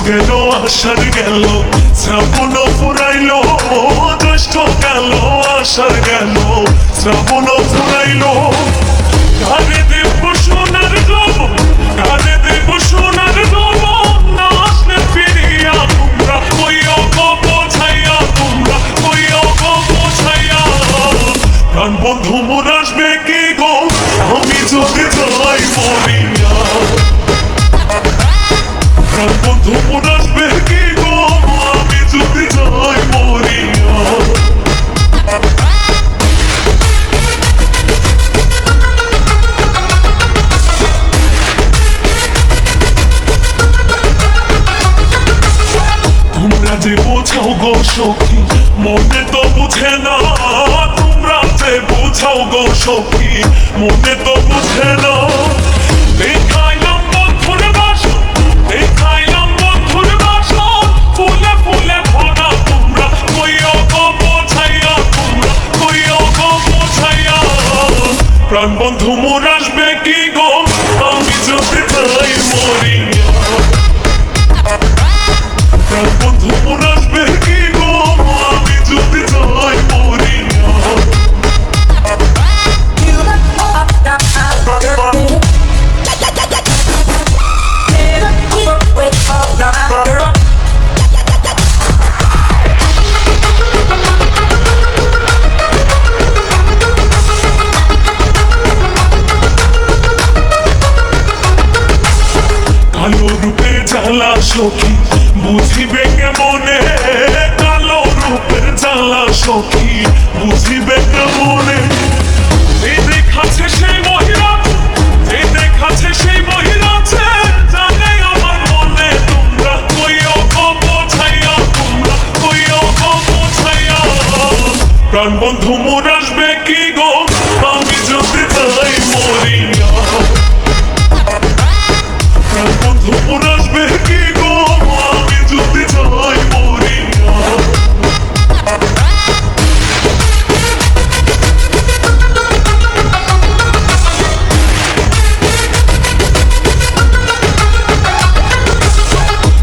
গেল আষাঢ় গেল, শ্রাবণ ফুরাইল, জ্যৈষ্ঠ গেল আষাঢ় গেল, শ্রাবণ ফুরাইল। কারে দেব সোনার যৌবন, কারে দেব সোনার যৌবন, না আসলে ফিরিয়া তোমরা কইও গো বোঝাইয়া, তোমরা কইও গো বোঝাইয়া। প্রাণ বন্ধু মোর আসবে কি গো, আমি যদি যাই মরিয়া। প্রাণ বন্ধু মোর আসবে কি গো, আমি যদি যাই মরিয়া। তোমরা যে বোঝাও গো সখী, মনে তো বুঝে না। তোমরা যে বোঝাও গো সখী, মনে তো বুঝে না। দেখাইলাম বন্ধুর বাসন, দেখাইলাম বন্ধুর বাসন, ফুলে ফুলে ভরা। তোমরা কইও গো বোঝাইয়া, তোমরা কইও গো বোঝাইয়া। প্রাণ বন্ধু মোর আসবে কি গো, আমি যদি যাই মরিয়া। প্রাণ বন্ধু মোর আসবে কি গো, আমি যদি যাই মরিয়া। কালো রূপে জ্বালা সখী, বুঝিবে কেমনে। কালো রূপের জ্বালা সখী, বুঝিবে কেমনে। যে দেখাচ্ছে সেই মহিলাছে, যে দেখাচ্ছে সেই মহিলাছে, জানে আমার মনে। তোমরা কইও গো বোঝাইয়া, তোমরা কইও গো বোঝাইয়া। প্রাণ বন্ধু মোর আসবে কি গো, আমি যদি যাই মরিয়া। প্রাণ বন্ধু মোর আসবে কি গো, আমি যদি যাই মরিয়া।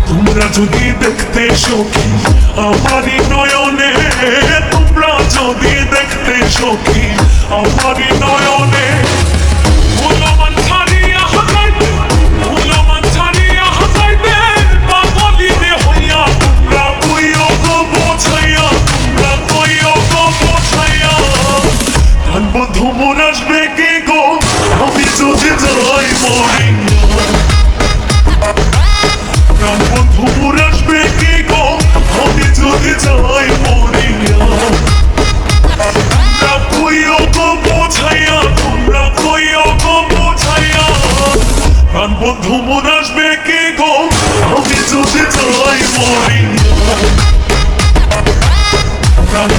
তোমরা যদি দেখতে সখী আমারই নয়নে, তোমরা যদি দেখতে সখী আমারই নয়নে। মূল্যবান ছাড়িয়া হাজাইতে, মূল্যবান ছাড়িয়া হাজাইতে, পাগলিতে হইয়া। তোমরা কইও গো বোঝাইয়া, তোমরা কইও গো বোঝাইয়া। প্রাণ বন্ধু মোর আসবে কি গো, আমি যদি যাই মরিয়া। প্রাণ বন্ধু মোর আসবে কি গো, আমি যদি যাই মরিয়া। তোমরা কইও গো বোঝাইয়া, তোমরা কইও গো বোঝাইয়া। প্রাণ বন্ধু মোর আসবে কি গো, আমি যদি যাই মরিয়া। প্রাণ